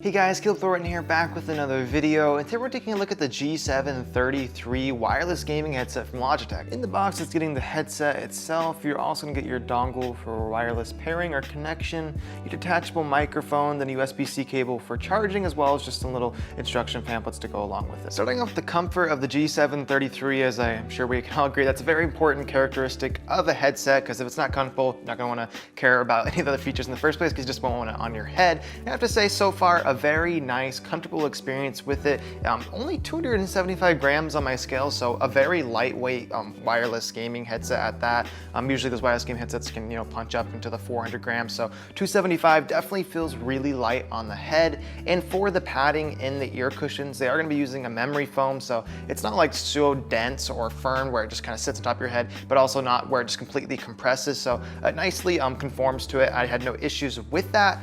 Hey guys, Thornton here, back with another video, and today we're taking a look at the G733 wireless gaming headset from Logitech. In the box, it's getting the headset itself. You're also gonna get your dongle for wireless pairing or connection, your detachable microphone, then USB-C cable for charging, as well as just some little instruction pamphlets to go along with it. Starting off the comfort of the G733, as I'm sure we can all agree, that's a very important characteristic of a headset, because if it's not comfortable, you're not gonna wanna care about any of the other features in the first place, because you just won't want it on your head. I have to say, so far, a very nice, comfortable experience with it. Only 275 grams on my scale, so a very lightweight wireless gaming headset at that. Usually those wireless gaming headsets can, punch up into the 400 grams, so 275 definitely feels really light on the head. And for the padding in the ear cushions, they are gonna be using a memory foam, so it's not like so dense or firm where it just kind of sits on top of your head, but also not where it just completely compresses, so it nicely conforms to it. I had no issues with that,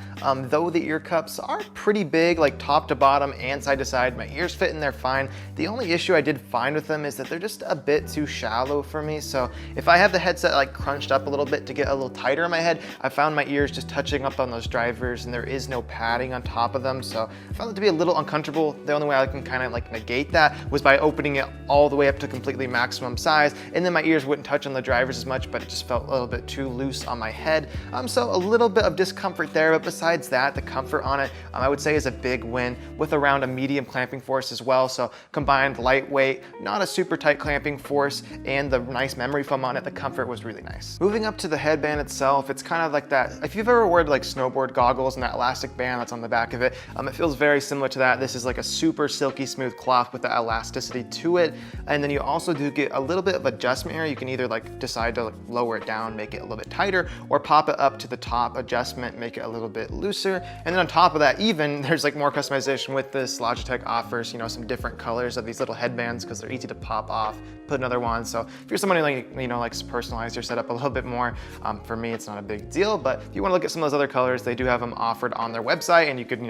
though the ear cups are pretty big, like top to bottom and side to side. My ears fit in there fine. The only issue I did find with them is that they're just a bit too shallow for me. So if I have the headset like crunched up a little bit to get a little tighter in my head, I found my ears just touching up on those drivers and there is no padding on top of them. So I found it to be a little uncomfortable. The only way I can kind of like negate that was by opening it all the way up to completely maximum size. And then my ears wouldn't touch on the drivers as much, but it just felt a little bit too loose on my head. So a little bit of discomfort there, but besides that, the comfort on it, I would say is a big win, with around a medium clamping force as well. So combined lightweight, not a super tight clamping force, and the nice memory foam on it, the comfort was really nice. Moving up to the headband itself, it's kind of like that, if you've ever worn like snowboard goggles and that elastic band that's on the back of it, it feels very similar to that. This is like a super silky smooth cloth with the elasticity to it. And then you also do get a little bit of adjustment here. You can either like decide to lower it down, make it a little bit tighter, or pop it up to the top adjustment, make it a little bit looser. And then on top of that, even there's like more customization with this. Logitech offers, some different colors of these little headbands because they're easy to pop off, put another one. So if you're somebody like, likes to personalize your setup a little bit more, for me, it's not a big deal. But if you want to look at some of those other colors, they do have them offered on their website, and you could,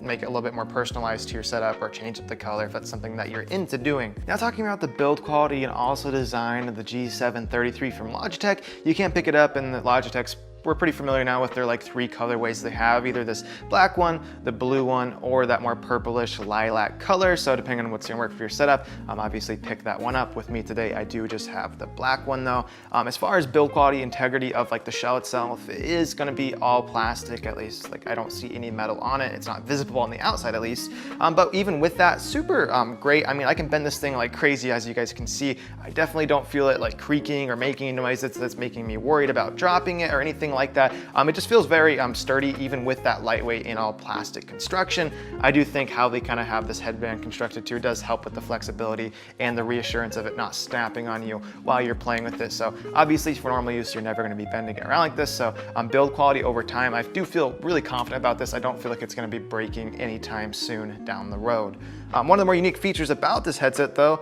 make it a little bit more personalized to your setup or change up the color if that's something that you're into doing. Now, talking about the build quality and also design of the G733 from Logitech, you can't pick it up in the Logitech's. We're pretty familiar now with their like 3 colorways they have, either this black one, the blue one, or that more purplish lilac color. So depending on what's gonna work for your setup, obviously pick that one up. With me today, I do just have the black one though. As far as build quality, integrity of like the shell itself, it is gonna be all plastic, at least. Like I don't see any metal on it. It's not visible on the outside at least. But even with that, super great. I mean, I can bend this thing like crazy, as you guys can see. I definitely don't feel it like creaking or making a noise that's making me worried about dropping it or anything like that. It just feels very sturdy, even with that lightweight and all plastic construction. I do think how they kind of have this headband constructed too does help with the flexibility and the reassurance of it not snapping on you while you're playing with this. So obviously for normal use, you're never going to be bending it around like this. So build quality over time, I do feel really confident about this. I don't feel like it's going to be breaking anytime soon down the road. One of the more unique features about this headset though,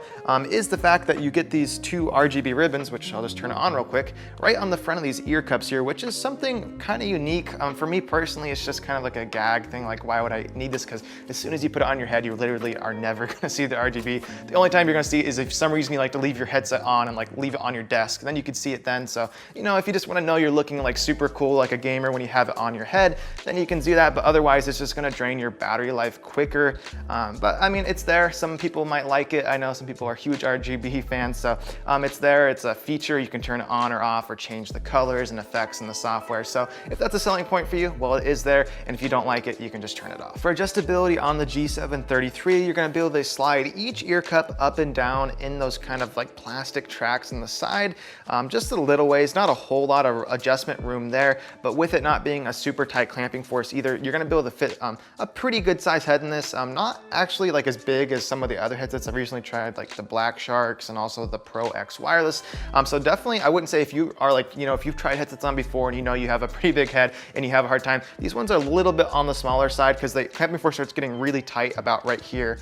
is the fact that you get these 2 RGB ribbons, which I'll just turn it on real quick, right on the front of these ear cups here, which is something kind of unique. For me personally, it's just kind of like a gag thing. Like, why would I need this? Because as soon as you put it on your head, you literally are never gonna see the RGB. The only time you're gonna see it is if for some reason you like to leave your headset on and like leave it on your desk, then you can see it then. So, if you just wanna know you're looking like super cool, like a gamer when you have it on your head, then you can do that. But otherwise, it's just gonna drain your battery life quicker. But I mean, it's there. Some people might like it. I know some people are huge RGB fans, so it's there. It's a feature. You can turn it on or off or change the colors and effects in the software. So if that's a selling point for you, well, it is there. And if you don't like it, you can just turn it off. For adjustability on the G733, you're gonna be able to slide each ear cup up and down in those kind of like plastic tracks in the side, just a little ways, not a whole lot of adjustment room there, but with it not being a super tight clamping force either, you're gonna be able to fit a pretty good size head in this. Not actually like as big as some of the other headsets I've recently tried, like the Black Sharks and also the Pro X Wireless. So definitely, I wouldn't say if you are like, if you've tried headsets on before and you have a pretty big head and you have a hard time, these ones are a little bit on the smaller side because the clamping force starts getting really tight about right here.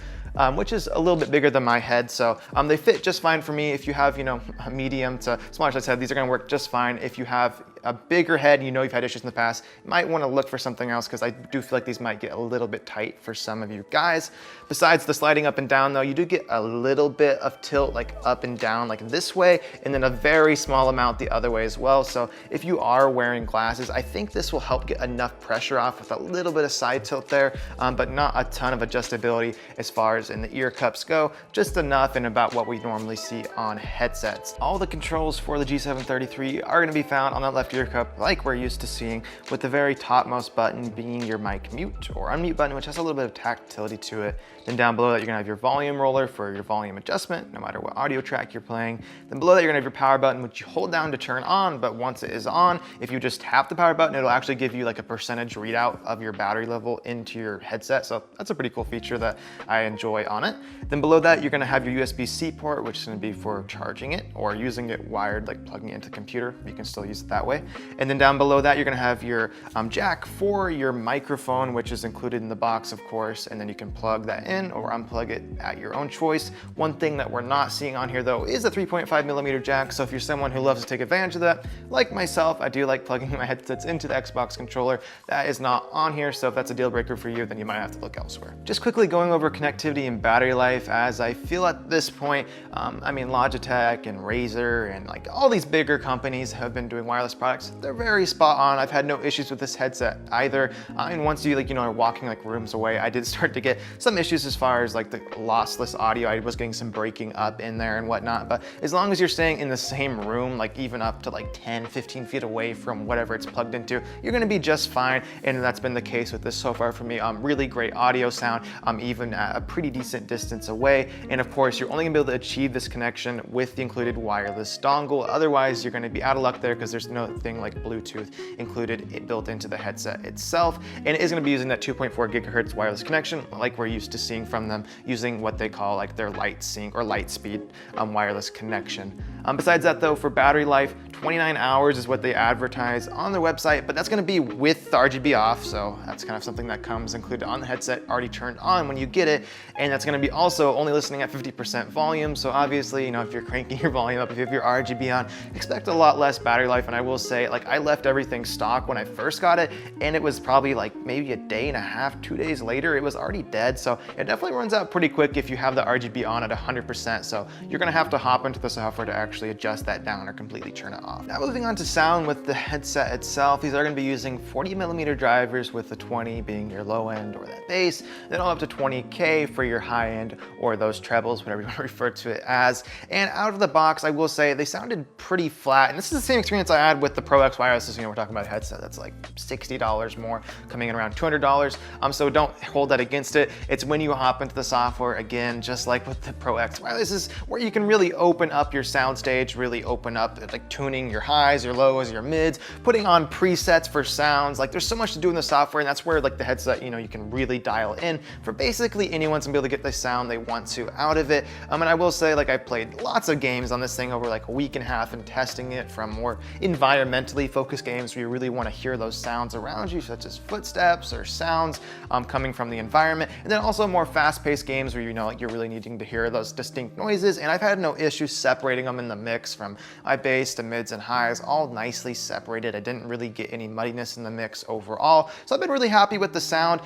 Which is a little bit bigger than my head. So they fit just fine for me. If you have, a medium to smaller size head, these are gonna work just fine. If you have a bigger head, you know you've had issues in the past, you might want to look for something else, because I do feel like these might get a little bit tight for some of you guys. Besides the sliding up and down though, you do get a little bit of tilt like up and down like this way, and then a very small amount the other way as well. So if you are wearing glasses, I think this will help get enough pressure off with a little bit of side tilt there, but not a ton of adjustability as far as in the ear cups go, just enough and about what we normally see on headsets. All the controls for the G733 are going to be found on that left ear cup like we're used to seeing, with the very topmost button being your mic mute or unmute button, which has a little bit of tactility to it. Then down below that, you're gonna have your volume roller for your volume adjustment, no matter what audio track you're playing. Then below that, you're gonna have your power button, which you hold down to turn on, but once it is on, if you just tap the power button, it'll actually give you like a percentage readout of your battery level into your headset. So that's a pretty cool feature that I enjoy on it. Then below that, you're gonna have your USB-C port, which is gonna be for charging it or using it wired, like plugging it into the computer. You can still use it that way. And then down below that, you're gonna have your jack for your microphone, which is included in the box, of course, and then you can plug that in or unplug it at your own choice. One thing that we're not seeing on here though is a 3.5mm jack, so if you're someone who loves to take advantage of that, like myself, I do like plugging my headsets into the Xbox controller. That is not on here, so if that's a deal breaker for you, then you might have to look elsewhere. Just quickly going over connectivity and battery life, as I feel at this point, I mean, Logitech and Razer and like all these bigger companies have been doing wireless products. They're very spot on. I've had no issues with this headset either. And once you are walking like rooms away, I did start to get some issues as far as like the lossless audio. I was getting some breaking up in there and whatnot, but as long as you're staying in the same room, like even up to like 10, 15 feet away from whatever it's plugged into, you're gonna be just fine. And that's been the case with this so far for me. Really great audio sound, even at a pretty decent distance away. And of course, you're only gonna be able to achieve this connection with the included wireless dongle. Otherwise, you're gonna be out of luck there, because there's no thing like Bluetooth included built into the headset itself. And it is gonna be using that 2.4 gigahertz wireless connection, like we're used to seeing from them, using what they call like their light sync or light speed wireless connection. Besides that though, for battery life, 29 hours is what they advertise on their website, but that's gonna be with the RGB off, so that's kind of something that comes included on the headset, already turned on when you get it, and that's gonna be also only listening at 50% volume, so obviously, if you're cranking your volume up, if you have your RGB on, expect a lot less battery life. And I will say, like, I left everything stock when I first got it, and it was probably like maybe a day and a half, 2 days later, it was already dead, so it definitely runs out pretty quick if you have the RGB on at 100%, so you're gonna have to hop into the software to actually adjust that down or completely turn it off. Now moving on to sound with the headset itself, these are gonna be using 40mm drivers, with the 20 being your low end or that bass, then all up to 20K for your high end or those trebles, whatever you want to refer to it as. And out of the box, I will say they sounded pretty flat, and this is the same experience I had with the Pro X wireless. We're talking about a headset that's like $60 more, coming in around $200. So don't hold that against it. It's when you hop into the software, again, just like with the Pro X wireless, is where you can really open up your sound stage, really open up like tuning your highs, your lows, your mids, putting on presets for sounds. Like there's so much to do in the software, and that's where like the headset, you can really dial in for basically anyone to be able to get the sound they want to out of it. And I will say, like, I played lots of games on this thing over like a week and a half and testing it, from more environmentally focused games where you really want to hear those sounds around you, such as footsteps or sounds coming from the environment, and then also more fast-paced games where like you're really needing to hear those distinct noises. And I've had no issues separating them in the mix, from my bass to mids and highs, all nicely separated. I didn't really get any muddiness in the mix overall, so I've been really happy with the sound.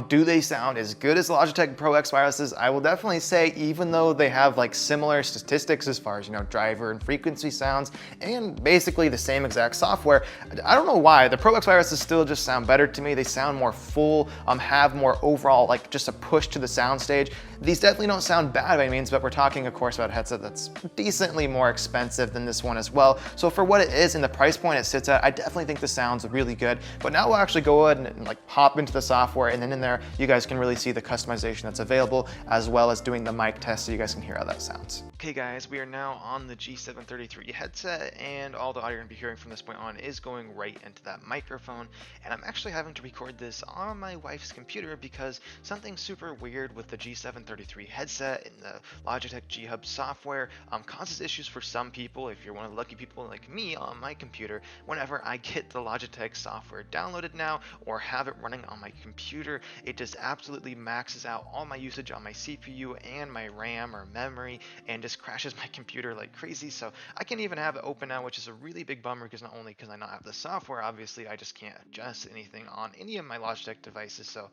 Do they sound as good as Logitech Pro X wirelesses? I will definitely say, even though they have like similar statistics as far as driver and frequency sounds, and basically the same exact software, I don't know why the Pro X wirelesses still just sound better to me. They sound more full, have more overall like just a push to the sound stage. These definitely don't sound bad by any means, but we're talking of course about a headset that's decently more expensive than this one as well. So for what it is and the price point it sits at, I definitely think the sound's really good. But now we'll actually go ahead and like hop into the software, and then in there you guys can really see the customization that's available, as well as doing the mic test so you guys can hear how that sounds. Okay guys, we are now on the G733 headset, and all the audio you're going to be hearing from this point on is going right into that microphone. And I'm actually having to record this on my wife's computer because something super weird with the G733 headset and the Logitech G Hub software causes issues for some people. If you're one of the lucky people like me on my computer, whenever I get the Logitech software downloaded now or have it running on my computer, it just absolutely maxes out all my usage on my CPU and my RAM or memory, and just crashes my computer like crazy. So I can't even have it open now, which is a really big bummer, because not only because I not have the software, obviously I just can't adjust anything on any of my Logitech devices. So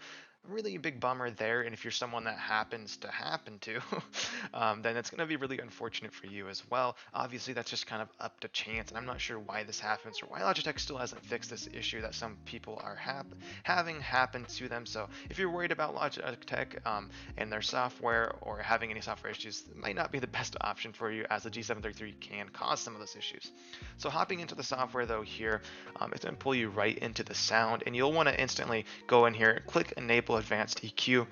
really a big bummer there. And if you're someone that happens to then it's going to be really unfortunate for you as well. Obviously, that's just kind of up to chance, and I'm not sure why this happens or why Logitech still hasn't fixed this issue that some people are having happen to them. So if you're worried about Logitech and their software or having any software issues, it might not be the best option for you, as the G733 can cause some of those issues. So hopping into the software though here, it's going to pull you right into the sound, and you'll want to instantly go in here, click Enable Advanced EQ.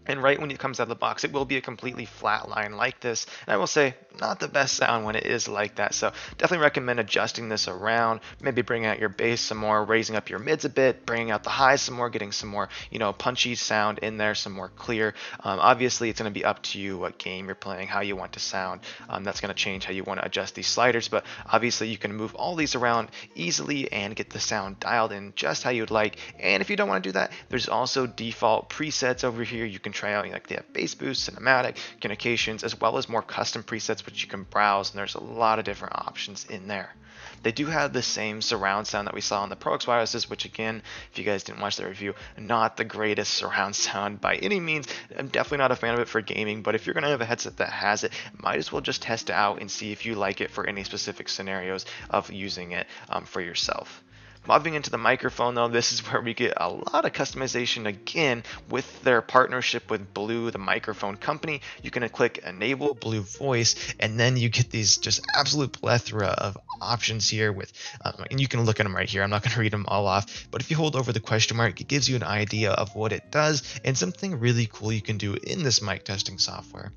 And right when it comes out of the box, it will be a completely flat line like this. And I will say, not the best sound when it is like that. So definitely recommend adjusting this around, maybe bringing out your bass some more, raising up your mids a bit, bringing out the highs some more, getting some more, punchy sound in there, some more clear. Obviously, it's going to be up to you what game you're playing, how you want to sound. That's going to change how you want to adjust these sliders. But obviously, you can move all these around easily and get the sound dialed in just how you'd like. And if you don't want to do that, there's also default presets over here. You can try out, like they have bass boost, cinematic, communications, as well as more custom presets which you can browse, and there's a lot of different options in there. They do have the same surround sound that we saw on the Pro X wirelesses, which again, if you guys didn't watch the review, not the greatest surround sound by any means. I'm definitely not a fan of it for gaming, but if you're gonna have a headset that has it, might as well just test it out and see if you like it for any specific scenarios of using it for yourself. Moving into the microphone though, this is where we get a lot of customization again with their partnership with Blue, the microphone company. You can click Enable Blue Voice, and then you get these just absolute plethora of options here with, and you can look at them right here. I'm not going to read them all off, but if you hold over the question mark, it gives you an idea of what it does and something really cool you can do in this mic testing software.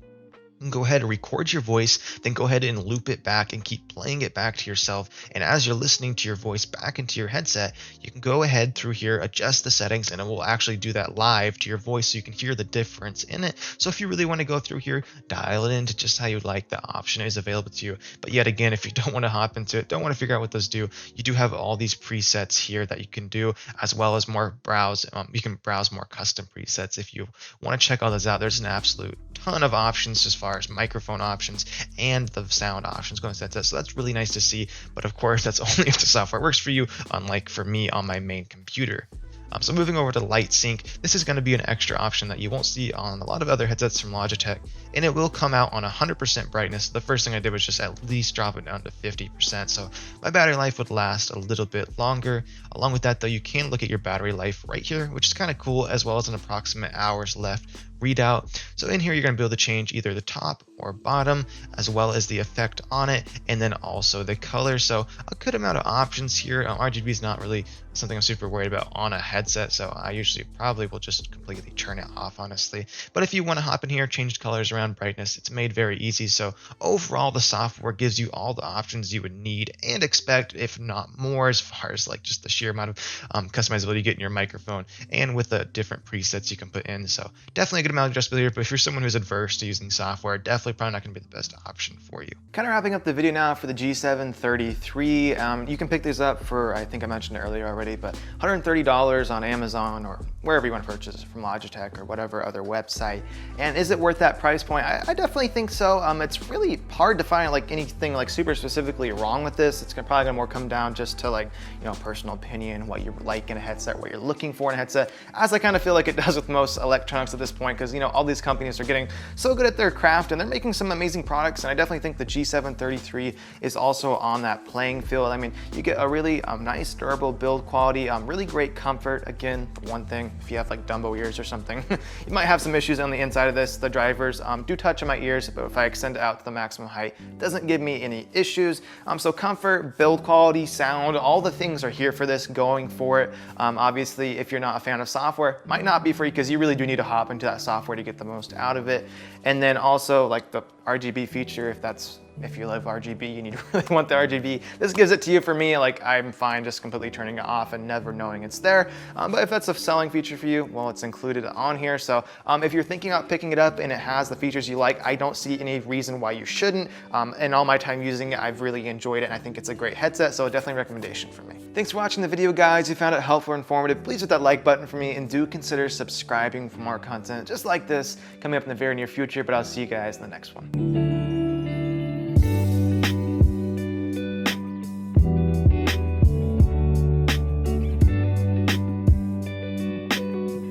You can go ahead and record your voice, then go ahead and loop it back and keep playing it back to yourself. And as you're listening to your voice back into your headset, you can go ahead through here, adjust the settings, and it will actually do that live to your voice so you can hear the difference in it. So if you really want to go through here, dial it into just how you'd like. The option is available to you. But yet again, if you don't want to hop into it, don't want to figure out what those do, you do have all these presets here that you can do, as well as more browse. You can browse more custom presets if you want to check all those out. There's an absolute ton of options as far as microphone options and the sound options going to that. So that's really nice to see. But of course, that's only if the software works for you, unlike for me on my main computer. So moving over to Light Sync, this is going to be an extra option that you won't see on a lot of other headsets from Logitech, and it will come out on 100% brightness. The first thing I did was just at least drop it down to 50%, so my battery life would last a little bit longer. Along with that though, you can look at your battery life right here, which is kind of cool, as well as an approximate hours left readout. So in here, you're going to be able to change either the top or bottom, as well as the effect on it, and then also the color. So a good amount of options here. RGB is not really something I'm super worried about on a headset, so I usually probably will just completely turn it off, honestly. But if you want to hop in here, change colors around brightness, it's made very easy. So overall, the software gives you all the options you would need and expect, if not more, as far as like just the sheer amount of customizability you get in your microphone, and with the different presets you can put in. So definitely a good amount of adjustability here, but if you're someone who's adverse to using software, definitely probably not going to be the best option for you. Kind of wrapping up the video now for the G733. You can pick these up for, I think I mentioned it earlier already, but $130 on Amazon or wherever you want to purchase it, from Logitech or whatever other website. And is it worth that price point? I definitely think so. It's really hard to find like anything like super specifically wrong with this. It's probably gonna more come down just to like, personal opinion, what you like in a headset, what you're looking for in a headset, as I kind of feel like it does with most electronics at this point, because all these companies are getting so good at their craft and they're making some amazing products. And I definitely think the G733 is also on that playing field. I mean, you get a really nice durable build quality, really great comfort. Again, one thing, if you have like Dumbo ears or something, you might have some issues on the inside of this. The drivers do touch on my ears, but if I extend it out to the maximum height, it doesn't give me any issues. So comfort, build quality, sound, all the things are here for this, going for it. Obviously, if you're not a fan of software, might not be for you, because you really do need to hop into that software to get the most out of it. And then also like the RGB feature, if you love RGB, you need to really want the RGB. This gives it to you. For me, like, I'm fine just completely turning it off and never knowing it's there. But if that's a selling feature for you, well, it's included on here. So if you're thinking about picking it up and it has the features you like, I don't see any reason why you shouldn't. In all my time using it, I've really enjoyed it, and I think it's a great headset, so definitely a recommendation for me. Thanks for watching the video, guys. If you found it helpful or informative, please hit that like button for me, and do consider subscribing for more content just like this coming up in the very near future. But I'll see you guys in the next one.